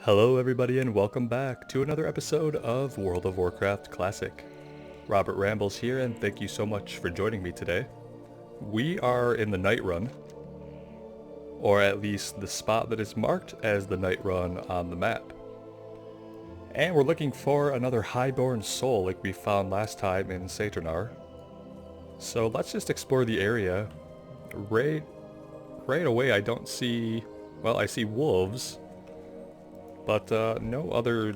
Hello everybody and welcome back to another episode of World of Warcraft Classic. Robert Rambles here and thank you so much for joining me today. We are in the Night Run, or at least the spot that is marked as the Night Run on the map. And we're looking for another highborn soul like we found last time in Saturnar. So let's just explore the area. Right away I don't see, well, I see wolves. But no other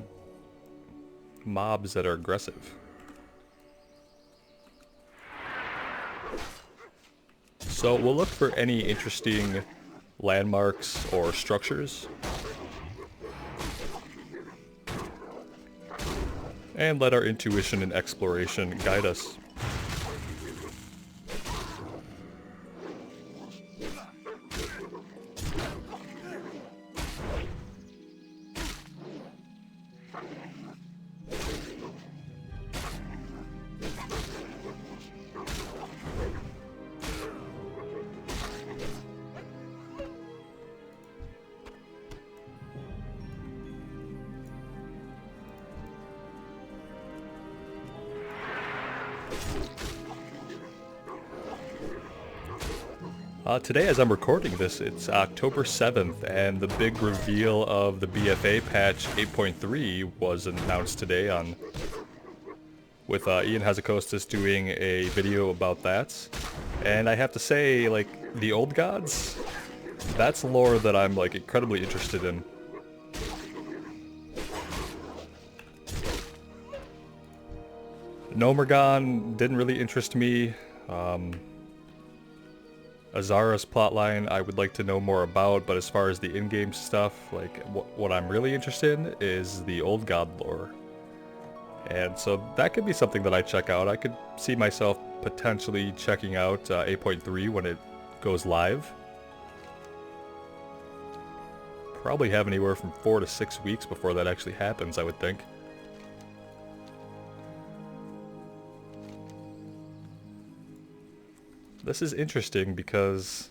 mobs that are aggressive. So we'll look for any interesting landmarks or structures. And let our intuition and exploration guide us. Today, as I'm recording this, it's October 7th, and the big reveal of the BFA patch 8.3 was announced today with Ian Hazakostas doing a video about that. And I have to say, like, the old gods, that's lore that I'm, like, incredibly interested in. Nomergon didn't really interest me. Azara's plotline I would like to know more about, but as far as the in-game stuff, like, what I'm really interested in is the old god lore. And so that could be something that I check out. I could see myself potentially checking out 8.3 when it goes live. Probably have anywhere from 4 to 6 weeks before that actually happens, I would think. This is interesting because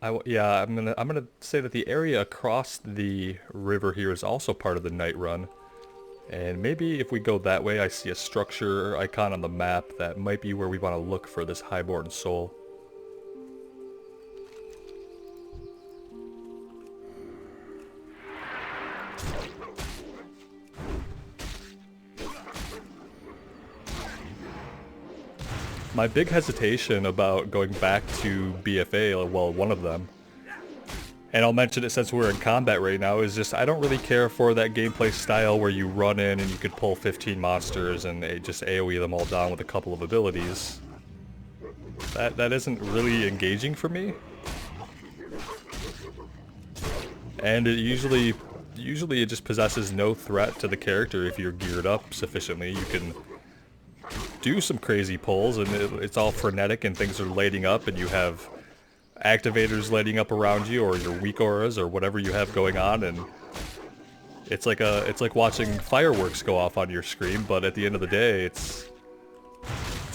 I'm gonna say that the area across the river here is also part of the Night Run, and maybe if we go that way, I see a structure icon on the map that might be where we want to look for this highborn soul. My big hesitation about going back to BFA, well, one of them, and I'll mention it since we're in combat right now, is just I don't really care for that gameplay style where you run in and you could pull 15 monsters and just AoE them all down with a couple of abilities. That isn't really engaging for me. And it usually it just possesses no threat to the character if you're geared up sufficiently. You can do some crazy pulls and it's all frenetic and things are lighting up and you have activators lighting up around you or your weak auras or whatever you have going on, and it's like watching fireworks go off on your screen, but at the end of the day it's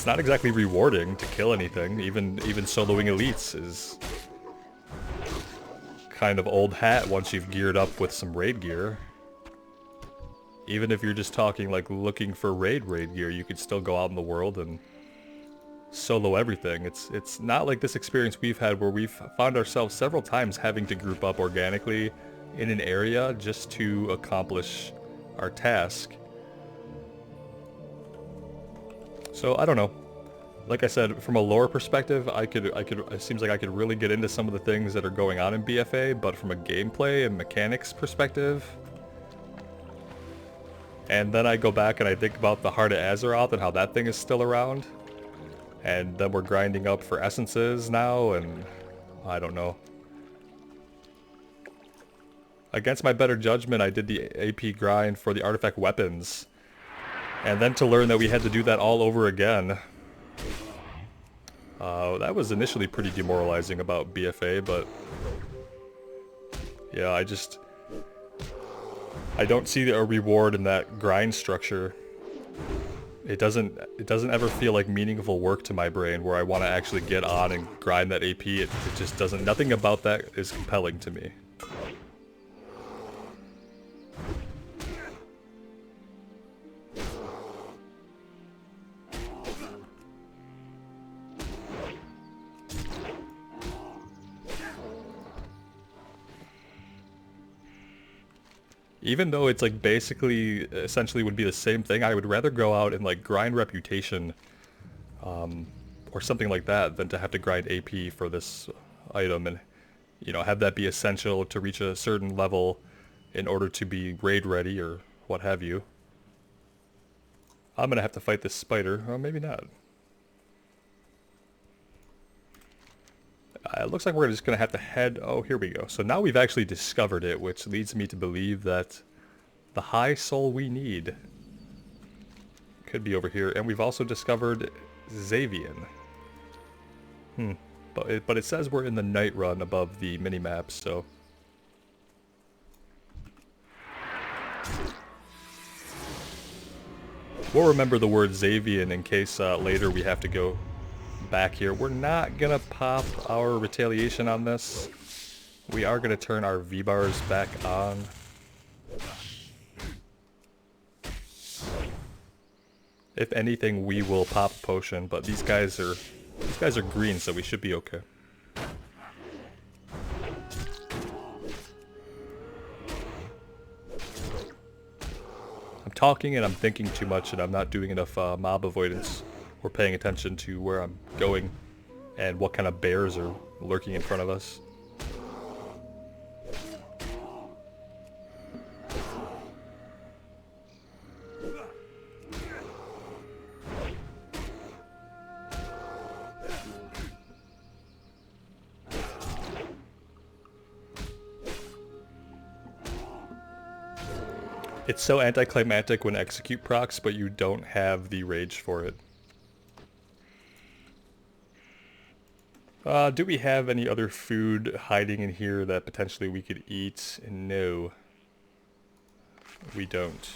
not exactly rewarding to kill anything. Even soloing elites is kind of old hat once you've geared up with some raid gear. Even if you're just talking like looking for raid gear, you could still go out in the world and solo everything. It's not like this experience we've had where we've found ourselves several times having to group up organically in an area just to accomplish our task. So I don't know. Like I said, from a lore perspective, it seems like I could really get into some of the things that are going on in BFA, but from a gameplay and mechanics perspective, and then I go back and I think about the Heart of Azeroth and how that thing is still around. And then we're grinding up for essences now, and I don't know. Against my better judgment, I did the AP grind for the artifact weapons. And then to learn that we had to do that all over again. That was initially pretty demoralizing about BFA, but yeah, I don't see a reward in that grind structure. It doesn't ever feel like meaningful work to my brain where I want to actually get on and grind that AP. It just doesn't, nothing about that is compelling to me. Even though it's like basically, essentially would be the same thing, I would rather go out and like grind reputation, or something like that, than to have to grind AP for this item and, you know, have that be essential to reach a certain level in order to be raid ready or what have you. I'm gonna have to fight this spider, or maybe not. It looks like we're just gonna have to head, oh, here we go. So now we've actually discovered it, which leads me to believe that the high soul we need could be over here. And we've also discovered Xavian. But it says we're in the night run above the mini-map, so... we'll remember the word Xavian in case later we have to go back here. We're not gonna pop our retaliation on this. We are gonna turn our V-bars back on. If anything, we will pop potion, but these guys are green, so we should be okay. I'm talking and I'm thinking too much, and I'm not doing enough mob avoidance or paying attention to where I'm going and what kind of bears are lurking in front of us. It's so anticlimactic when execute procs, but you don't have the rage for it. Do we have any other food hiding in here that potentially we could eat? No. We don't.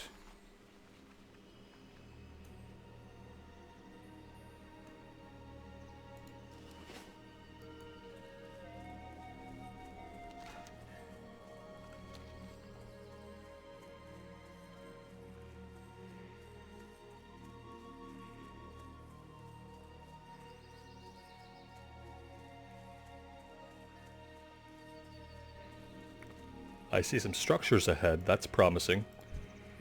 I see some structures ahead, that's promising.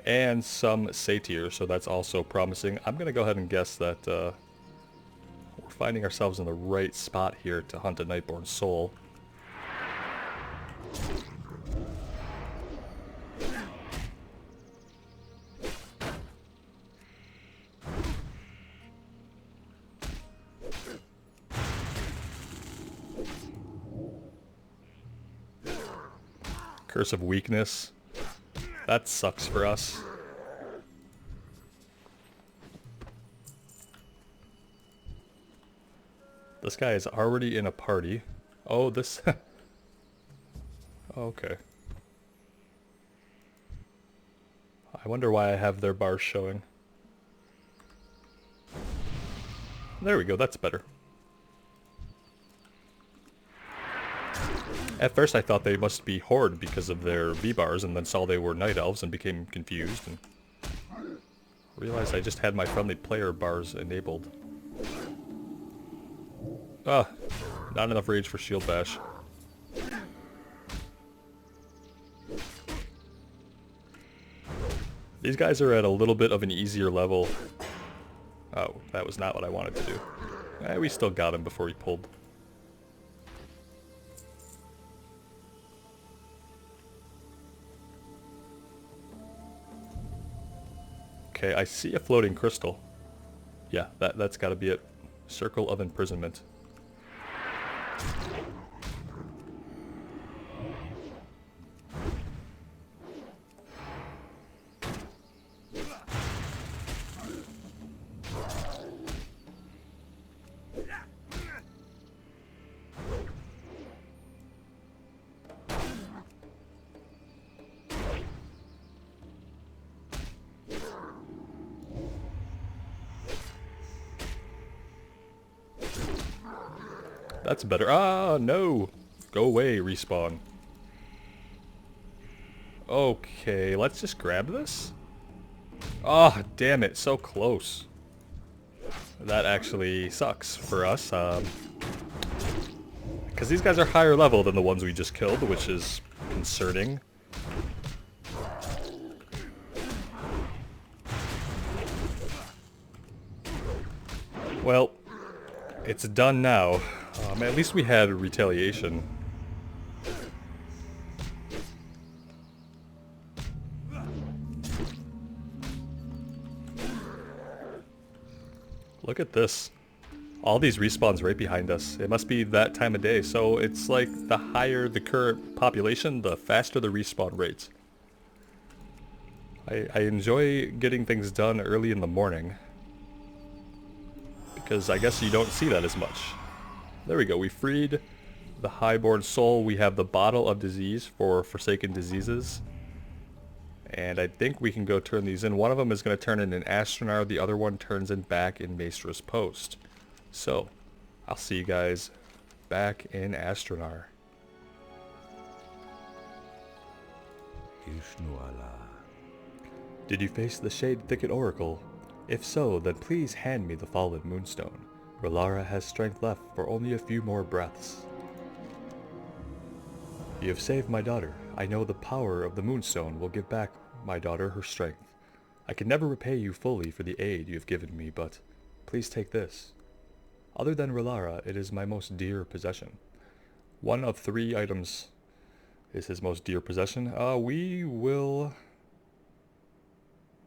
And some satyr, so that's also promising. I'm gonna go ahead and guess that we're finding ourselves in the right spot here to hunt a Nightborn soul. Curse of weakness. That sucks for us. This guy is already in a party. Oh, this... okay. I wonder why I have their bars showing. There we go, that's better. At first I thought they must be Horde because of their V-bars, and then saw they were Night Elves and became confused, and realized I just had my friendly player bars enabled. Ah, not enough rage for shield bash. These guys are at a little bit of an easier level. Oh, that was not what I wanted to do. We still got him before he pulled. Okay, I see a floating crystal. Yeah, that's gotta be it. Circle of imprisonment. That's better. Ah, no! Go away, respawn. Okay, let's just grab this. Ah, oh, damn it, so close. That actually sucks for us. Because these guys are higher level than the ones we just killed, which is concerning. Well, it's done now. At least we had retaliation. Look at this. All these respawns right behind us. It must be that time of day. So it's like the higher the current population, the faster the respawn rates. I enjoy getting things done early in the morning, because I guess you don't see that as much. There we go. We freed the highborn soul. We have the bottle of disease for forsaken diseases. And I think we can go turn these in. One of them is going to turn in Astronar. The other one turns in back in Maestra's Post. So, I'll see you guys back in Astronar. Did you face the Shade Thicket Oracle? If so, then please hand me the fallen moonstone. Relara has strength left for only a few more breaths. You have saved my daughter. I know the power of the moonstone will give back my daughter her strength. I can never repay you fully for the aid you have given me, but please take this. Other than Relara, it is my most dear possession. One of 3 items is his most dear possession. We will...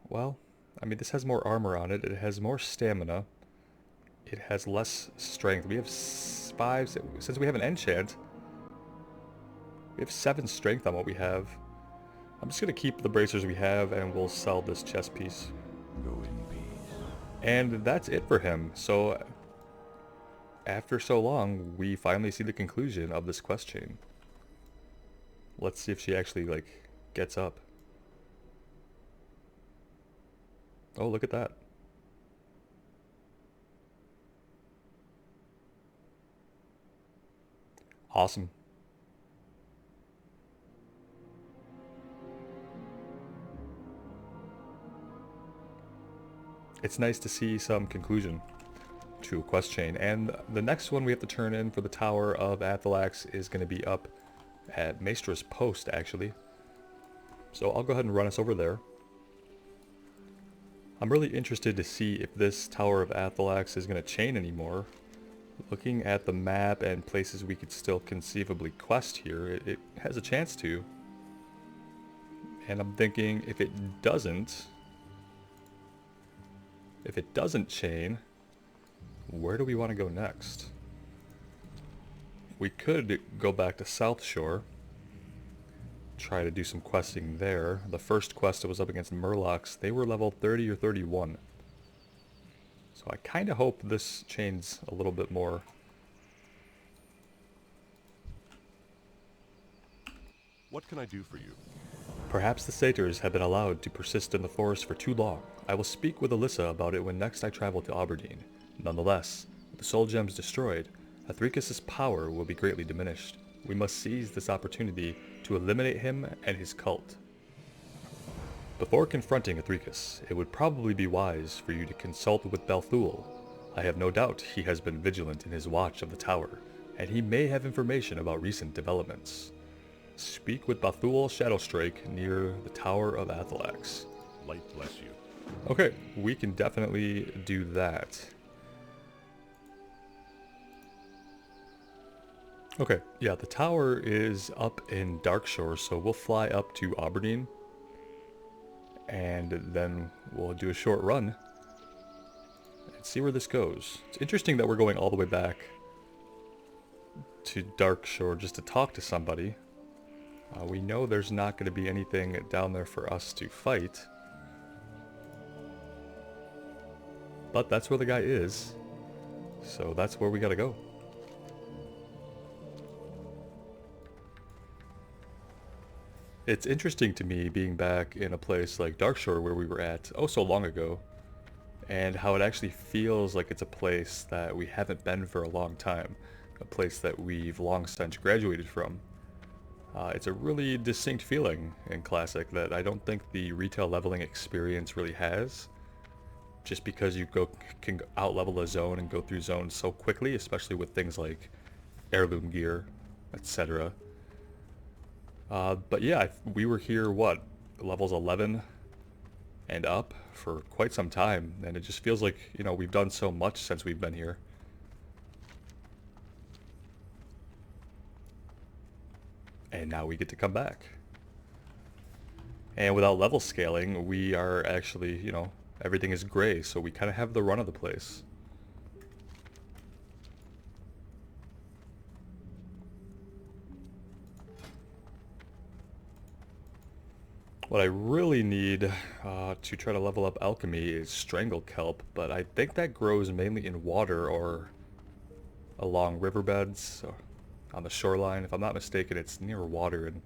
Well, I mean, this has more armor on it. It has more stamina. It has less strength. We have 5... Since we have an enchant, we have 7 strength on what we have. I'm just going to keep the bracers we have, and we'll sell this chest piece. Go in peace. And that's it for him. So, after so long, we finally see the conclusion of this quest chain. Let's see if she actually, like, gets up. Oh, look at that. Awesome. It's nice to see some conclusion to a quest chain. And the next one we have to turn in for the Tower of Atthalaxx is going to be up at Maestra's Post, actually. So I'll go ahead and run us over there. I'm really interested to see if this Tower of Atthalaxx is going to chain anymore. Looking at the map and places we could still conceivably quest here, it has a chance to. And I'm thinking if it doesn't chain, where do we want to go next? We could go back to South Shore, try to do some questing there. The first quest that was up against Murlocs, they were level 30 or 31. So I kind of hope this chains a little bit more. What can I do for you? Perhaps the satyrs have been allowed to persist in the forest for too long. I will speak with Alyssa about it when next I travel to Aberdeen. Nonetheless, with the soul gems destroyed, Athricus' power will be greatly diminished. We must seize this opportunity to eliminate him and his cult. Before confronting Athricus, it would probably be wise for you to consult with Balthul. I have no doubt he has been vigilant in his watch of the tower, and he may have information about recent developments. Speak with Balthul Shadowstrike near the Tower of Atthalaxx. Light bless you. Okay, we can definitely do that. Okay, yeah, the tower is up in Darkshore, so we'll fly up to Aberdeen. And then we'll do a short run and see where this goes. It's interesting that we're going all the way back to Darkshore just to talk to somebody. We know there's not going to be anything down there for us to fight. But that's where the guy is. So that's where we gotta go. It's interesting to me being back in a place like Darkshore where we were at oh so long ago, and how it actually feels like it's a place that we haven't been for a long time, a place that we've long since graduated from. It's a really distinct feeling in Classic that I don't think the retail leveling experience really has, just because you can out-level a zone and go through zones so quickly, especially with things like heirloom gear, etc. But yeah, we were here, what, levels 11 and up for quite some time, and it just feels like, you know, we've done so much since we've been here. And now we get to come back. And without level scaling, we are actually, you know, everything is gray, so we kind of have the run of the place. What I really need to try to level up alchemy is strangle kelp, but I think that grows mainly in water or along riverbeds or on the shoreline. If I'm not mistaken, it's near water, and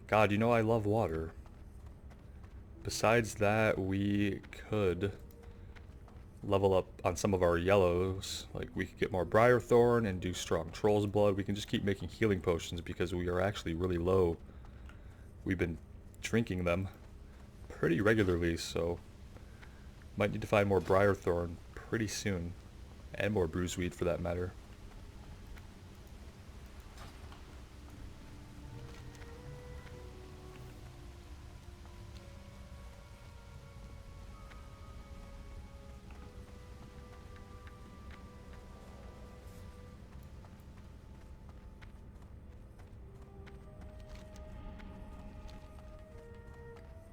God, you know I love water. Besides that, we could level up on some of our yellows. Like, we could get more Briarthorn and do strong Troll's Blood. We can just keep making healing potions because we are actually really low. We've been drinking them pretty regularly, so might need to find more Briarthorn pretty soon, and more Bruiseweed for that matter.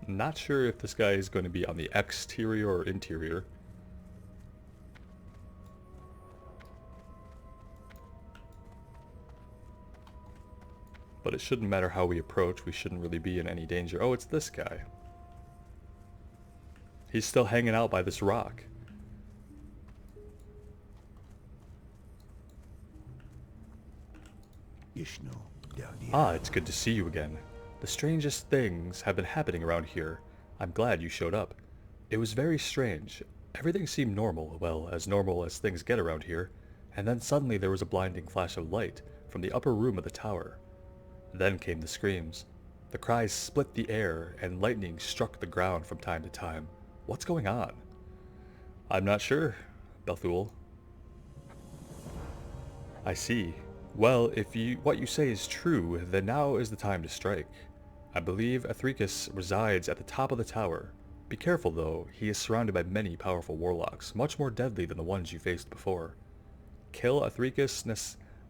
Not sure if this guy is going to be on the exterior or interior. But it shouldn't matter how we approach. We shouldn't really be in any danger. Oh, it's this guy. He's still hanging out by this rock. Ah, it's good to see you again. The strangest things have been happening around here. I'm glad you showed up. It was very strange. Everything seemed normal, well, as normal as things get around here, and then suddenly there was a blinding flash of light from the upper room of the tower. Then came the screams. The cries split the air, and lightning struck the ground from time to time. What's going on? I'm not sure, Belthul. I see. Well, if what you say is true, then now is the time to strike. I believe Athricus resides at the top of the tower. Be careful, though. He is surrounded by many powerful warlocks, much more deadly than the ones you faced before. Kill Athricus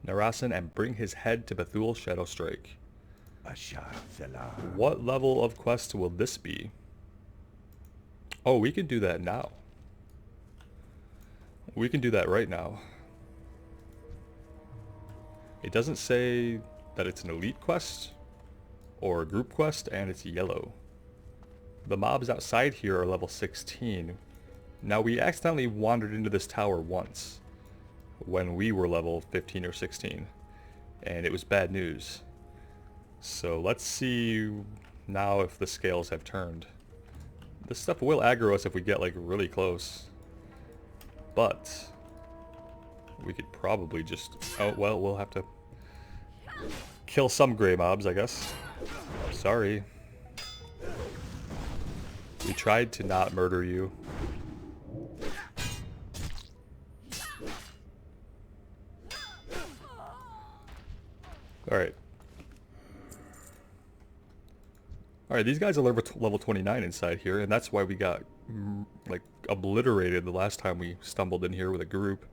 Narasan and bring his head to Bethul Shadowstrike. What level of quest will this be? Oh, we can do that now. We can do that right now. It doesn't say that it's an elite quest or a group quest, and it's yellow. The mobs outside here are level 16. Now, we accidentally wandered into this tower once when we were level 15 or 16, and it was bad news. So let's see now if the scales have turned. This stuff will aggro us if we get like really close, but we could probably just, oh well, we'll have to kill some gray mobs, I guess. Sorry. We tried to not murder you. Alright. Alright, these guys are level 29 inside here, and that's why we got, like, obliterated the last time we stumbled in here with a group.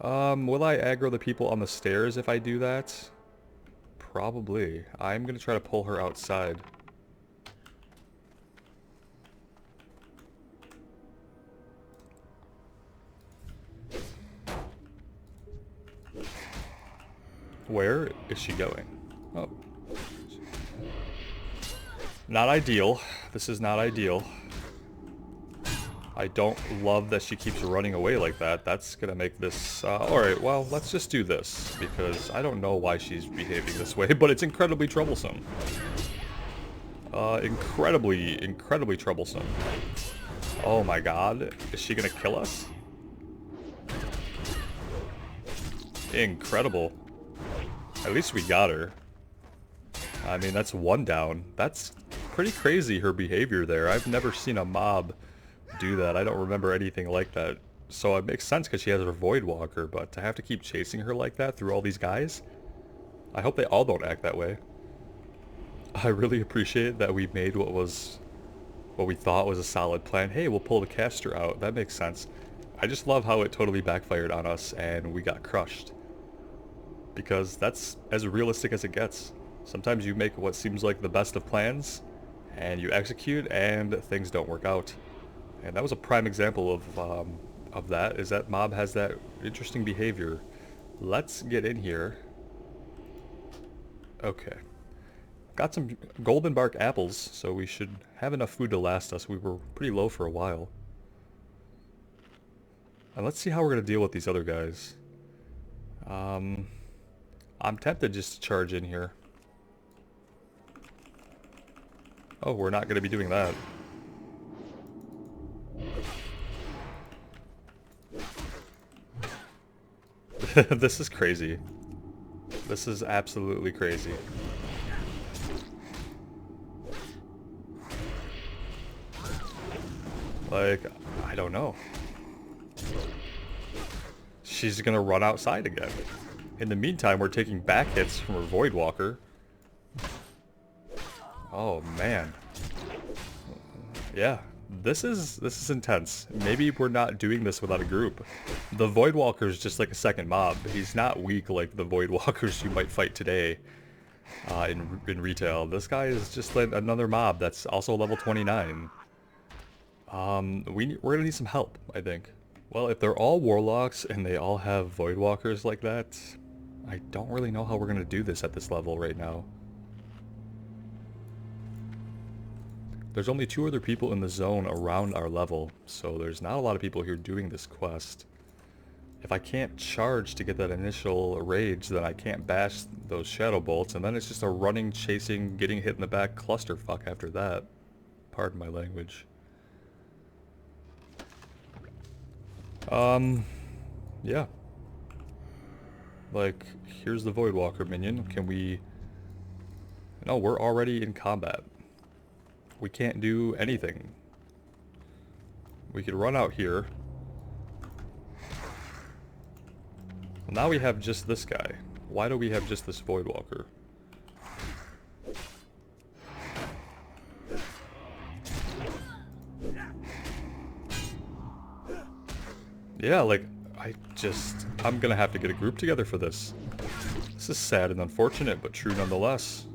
Will I aggro the people on the stairs if I do that? Probably. I'm gonna try to pull her outside. Where is she going? Oh. Not ideal. This is not ideal. I don't love that she keeps running away like that. That's gonna make this... alright, well, let's just do this, because I don't know why she's behaving this way, but it's incredibly troublesome. Incredibly troublesome. Oh my god. Is she gonna kill us? Incredible. At least we got her. I mean, that's one down. That's pretty crazy, her behavior there. I've never seen a mob do that. I don't remember anything like that. So it makes sense because she has her Void Walker, but to have to keep chasing her like that through all these guys, I hope they all don't act that way. I really appreciate that we made what was what we thought was a solid plan. Hey, we'll pull the caster out. That makes sense. I just love how it totally backfired on us and we got crushed. Because that's as realistic as it gets. Sometimes you make what seems like the best of plans and you execute and things don't work out. And that was a prime example of that, is that mob has that interesting behavior. Let's get in here. Okay. Got some golden bark apples, so we should have enough food to last us. We were pretty low for a while. And let's see how we're going to deal with these other guys. I'm tempted just to charge in here. Oh, we're not going to be doing that. This is crazy. This is absolutely crazy. Like, I don't know. She's gonna run outside again. In the meantime, we're taking back hits from her Voidwalker. Oh man. Yeah, this is intense. Maybe we're not doing this without a group. The Voidwalker is just like a second mob. He's not weak like the Voidwalkers you might fight today in retail. This guy is just like another mob that's also level 29. We're gonna need some help, I think. Well, if they're all warlocks and they all have Voidwalkers like that, I don't really know how we're gonna do this at this level right now. There's only 2 other people in the zone around our level, so there's not a lot of people here doing this quest. If I can't charge to get that initial rage, then I can't bash those shadow bolts, and then it's just a running, chasing, getting hit in the back clusterfuck after that. Pardon my language. Yeah. Like, here's the Voidwalker minion. Can we... No, we're already in combat. We can't do anything. We could run out here. Well, now we have just this guy. Why do we have just this Voidwalker? Yeah, like, I'm gonna have to get a group together for this. This is sad and unfortunate, but true nonetheless.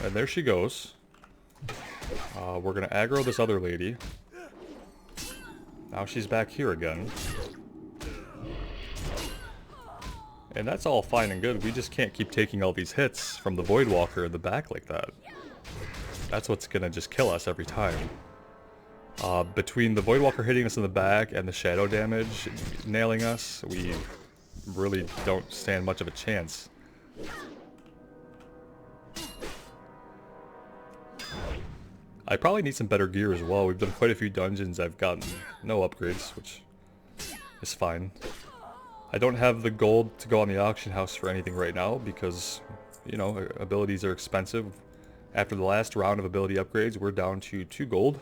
And there she goes. We're gonna aggro this other lady. Now she's back here again. And that's all fine and good, we just can't keep taking all these hits from the Voidwalker in the back like that. That's what's gonna just kill us every time. Between the Voidwalker hitting us in the back and the shadow damage nailing us, we really don't stand much of a chance. I probably need some better gear as well. We've done quite a few dungeons. I've gotten no upgrades, which is fine. I don't have the gold to go on the auction house for anything right now because, you know, abilities are expensive. After the last round of ability upgrades, we're down to 2 gold.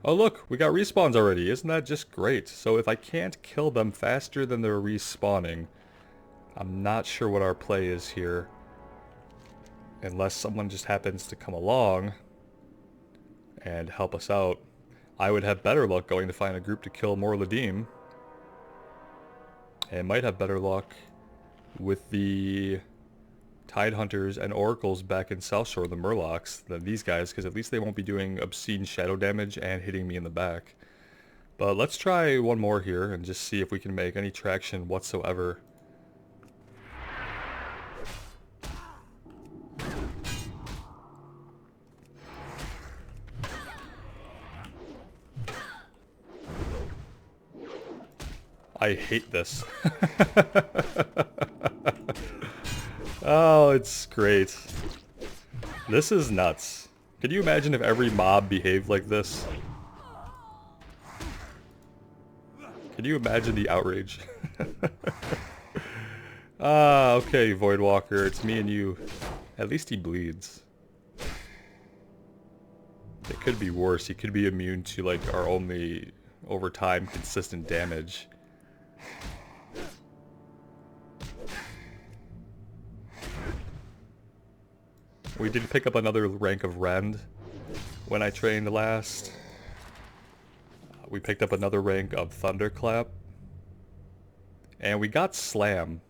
Oh look, we got respawns already. Isn't that just great? So if I can't kill them faster than they're respawning, I'm not sure what our play is here. Unless someone just happens to come along and help us out. I would have better luck going to find a group to kill more Ladim. And might have better luck with the Tide Hunters and Oracles back in South Shore, the Murlocs, than these guys, because at least they won't be doing obscene shadow damage and hitting me in the back. But let's try one more here and just see if we can make any traction whatsoever. I hate this. Oh, it's great. This is nuts. Could you imagine if every mob behaved like this? Can you imagine the outrage? Ah, okay, Voidwalker, it's me and you. At least he bleeds. It could be worse. He could be immune to, like, our only, over time, consistent damage. We did pick up another rank of Rend when I trained last. We picked up another rank of Thunderclap. And we got Slam.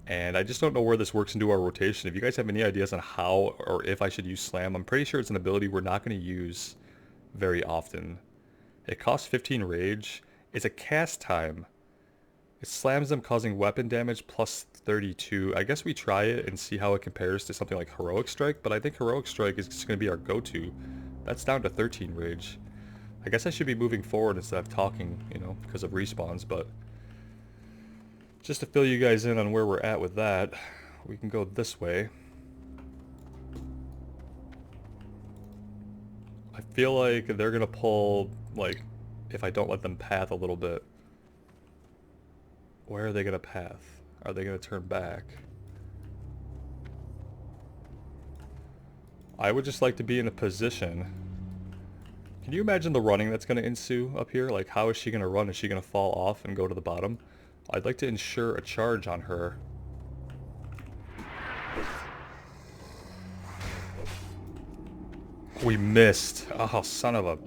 And I just don't know where this works into our rotation. If you guys have any ideas on how or if I should use Slam, I'm pretty sure it's an ability we're not going to use very often. It costs 15 rage. It's a cast time. It slams them, causing weapon damage plus 32. I guess we try it and see how it compares to something like Heroic Strike, but I think Heroic Strike is just going to be our go-to. That's down to 13 rage. I guess I should be moving forward instead of talking, you know, because of respawns, but just to fill you guys in on where we're at with that, we can go this way. I feel like they're going to pull, like, if I don't let them path a little bit. Where are they going to path? Are they going to turn back? I would just like to be in a position. Can you imagine the running that's going to ensue up here? Like, how is she going to run? Is she going to fall off and go to the bottom? I'd like to ensure a charge on her. We missed. Oh, son of a...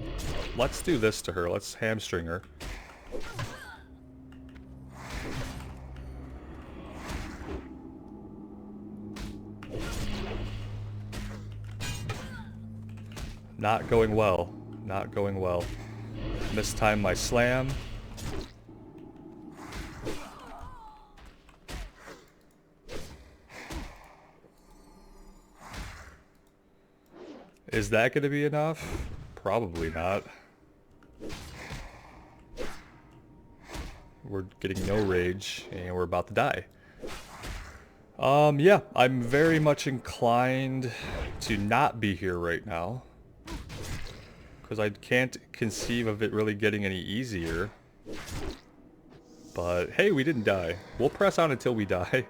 Let's do this to her. Let's hamstring her. Not going well. Not going well. Mistime my slam. Is that going to be enough? Probably not. We're getting no rage, and we're about to die. Yeah, I'm very much inclined to not be here right now. Because I can't conceive of it really getting any easier. But, hey, we didn't die. We'll press on until we die.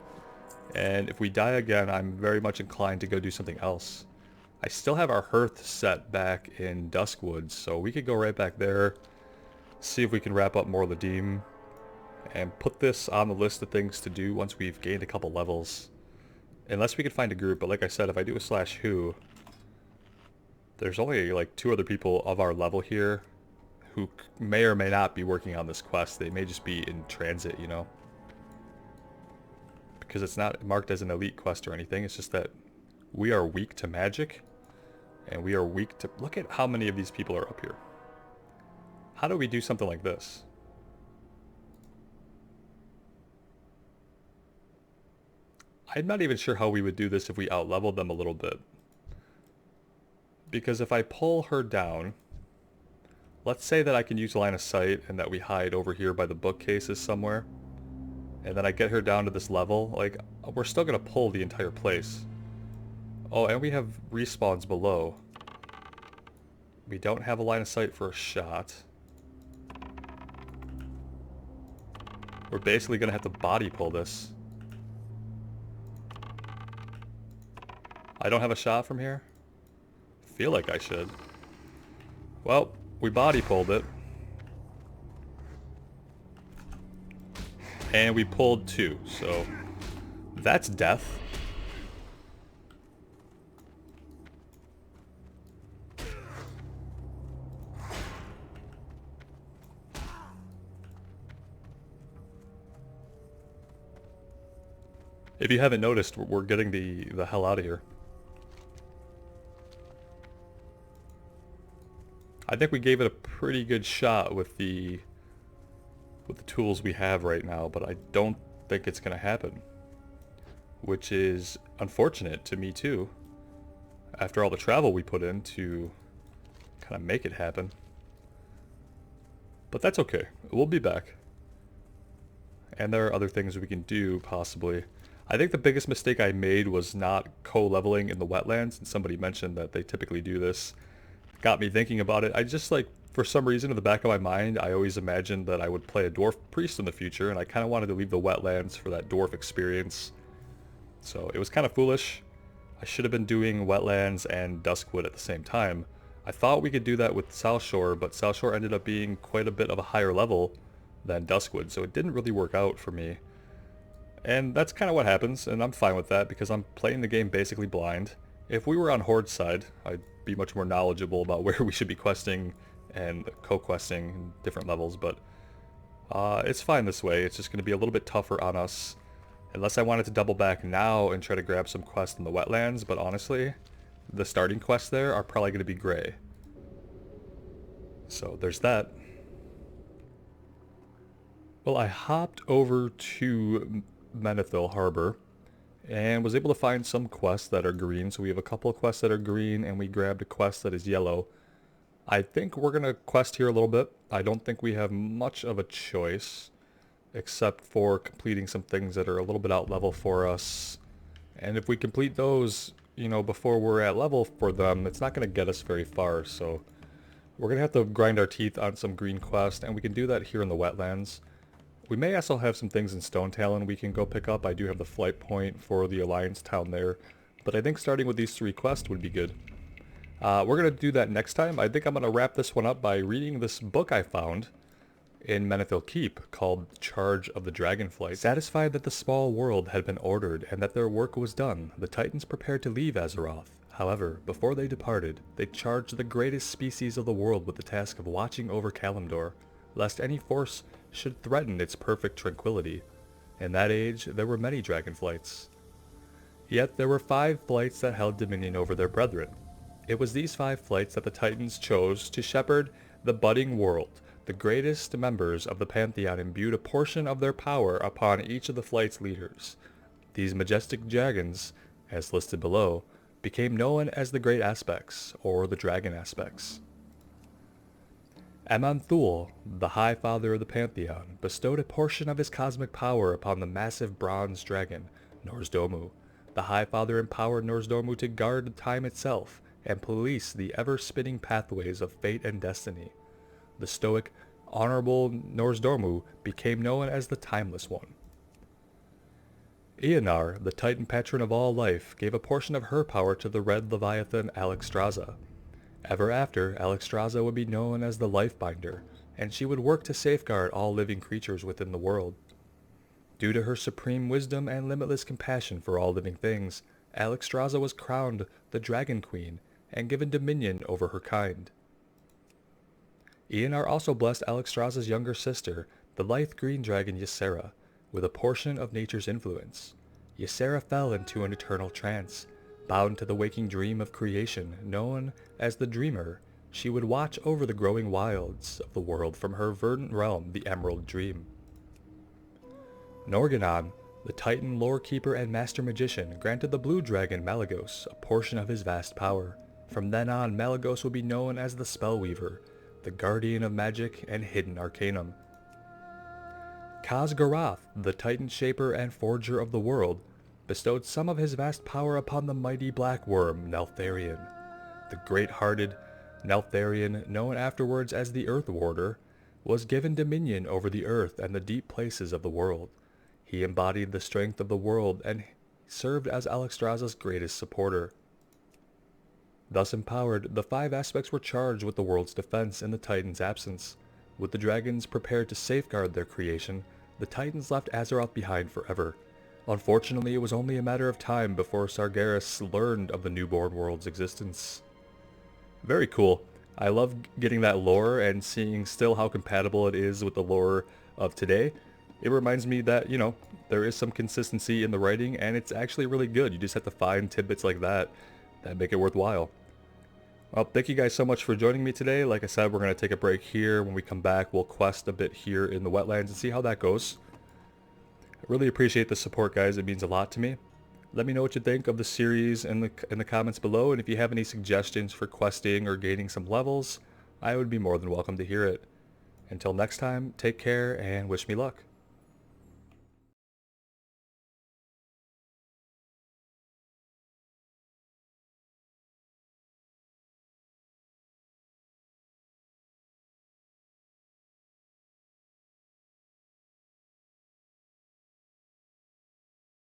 And if we die again, I'm very much inclined to go do something else. I still have our hearth set back in Duskwoods, so we could go right back there, see if we can wrap up more of the Deem, and put this on the list of things to do once we've gained a couple levels. Unless we could find a group, but like I said, if I do a /who, there's only like 2 other people of our level here who may or may not be working on this quest. They may just be in transit, you know? Because it's not marked as an elite quest or anything, it's just that we are weak to magic. And we are weak to... Look at how many of these people are up here. How do we do something like this? I'm not even sure how we would do this if we out-leveled them a little bit. Because if I pull her down... Let's say that I can use line of sight and that we hide over here by the bookcases somewhere. And then I get her down to this level. Like, we're still going to pull the entire place. Oh, and we have respawns below. We don't have a line of sight for a shot. We're basically going to have to body pull this. I don't have a shot from here? Feel like I should. Well, we body pulled it. And we pulled 2, so that's death. If you haven't noticed, we're getting the hell out of here. I think we gave it a pretty good shot with the tools we have right now, but I don't think it's going to happen. Which is unfortunate to me too. After all the travel we put in to kind of make it happen. But that's okay. We'll be back. And there are other things we can do, possibly. I think the biggest mistake I made was not co-leveling in the wetlands, and somebody mentioned that they typically do this. Got me thinking about it. I just, like, for some reason in the back of my mind, I always imagined that I would play a dwarf priest in the future, and I kind of wanted to leave the wetlands for that dwarf experience. So it was kind of foolish. I should have been doing wetlands and Duskwood at the same time. I thought we could do that with Southshore, but Southshore ended up being quite a bit of a higher level than Duskwood, so it didn't really work out for me. And that's kind of what happens, and I'm fine with that because I'm playing the game basically blind. If we were on Horde side, I'd be much more knowledgeable about where we should be questing and co-questing in different levels, but it's fine this way. It's just going to be a little bit tougher on us. Unless I wanted to double back now and try to grab some quests in the wetlands, but honestly, the starting quests there are probably going to be gray. So there's that. Well, I hopped over to Menethil Harbor and was able to find some quests that are green. So we have a couple of quests that are green, and we grabbed a quest that is yellow. I think we're going to quest here a little bit. I don't think we have much of a choice, except for completing some things that are a little bit out level for us. And if we complete those, you know, before we're at level for them, it's not going to get us very far. So we're going to have to grind our teeth on some green quest, and we can do that here in the wetlands. We may also have some things in Stone Talon we can go pick up. I do have the flight point for the Alliance town there, but I think starting with these 3 quests would be good. We're going to do that next time. I think I'm going to wrap this one up by reading this book I found in Menethil Keep called Charge of the Dragonflight. Satisfied that the small world had been ordered and that their work was done, the Titans prepared to leave Azeroth. However, before they departed, they charged the greatest species of the world with the task of watching over Kalimdor, lest any force should threaten its perfect tranquility. In that age, there were many dragonflights. Yet there were 5 flights that held dominion over their brethren. It was these 5 flights that the Titans chose to shepherd the budding world. The greatest members of the Pantheon imbued a portion of their power upon each of the flight's leaders. These majestic dragons, as listed below, became known as the Great Aspects, or the Dragon Aspects. Menethil, the High Father of the Pantheon, bestowed a portion of his cosmic power upon the massive bronze dragon, Nozdormu. The High Father empowered Nozdormu to guard time itself and police the ever-spinning pathways of fate and destiny. The stoic, honorable Nozdormu became known as the Timeless One. Eonar, the Titan patron of all life, gave a portion of her power to the red Leviathan Althalaxx. Ever after, Althalaxx would be known as the Lifebinder, and she would work to safeguard all living creatures within the world. Due to her supreme wisdom and limitless compassion for all living things, Althalaxx was crowned the Dragon Queen and given dominion over her kind. Eonar also blessed Althalaxx's younger sister, the lithe green dragon Ysera, with a portion of nature's influence. Ysera fell into an eternal trance. Bound to the waking dream of creation, known as the Dreamer, she would watch over the growing wilds of the world from her verdant realm, the Emerald Dream. Norgannon, the Titan lore keeper and master magician, granted the blue dragon Malygos a portion of his vast power. From then on, Malygos would be known as the Spellweaver, the guardian of magic and hidden arcanum. Khaz'garath, the Titan shaper and forger of the world, bestowed some of his vast power upon the mighty black worm Neltharion. The great-hearted Neltharion, known afterwards as the Earth Warder, was given dominion over the earth and the deep places of the world. He embodied the strength of the world and served as Althalaxx's greatest supporter. Thus empowered, the 5 aspects were charged with the world's defense in the Titans' absence. With the dragons prepared to safeguard their creation, the Titans left Azeroth behind forever. Unfortunately, it was only a matter of time before Sargeras learned of the newborn world's existence. Very cool. I love getting that lore and seeing still how compatible it is with the lore of today. It reminds me that, you know, there is some consistency in the writing, and it's actually really good. You just have to find tidbits like that make it worthwhile. Well, thank you guys so much for joining me today. Like I said, we're going to take a break here. When we come back, we'll quest a bit here in the wetlands and see how that goes. I really appreciate the support, guys. It means a lot to me. Let me know what you think of the series in the comments below, and if you have any suggestions for questing or gaining some levels, I would be more than welcome to hear it. Until next time, take care and wish me luck.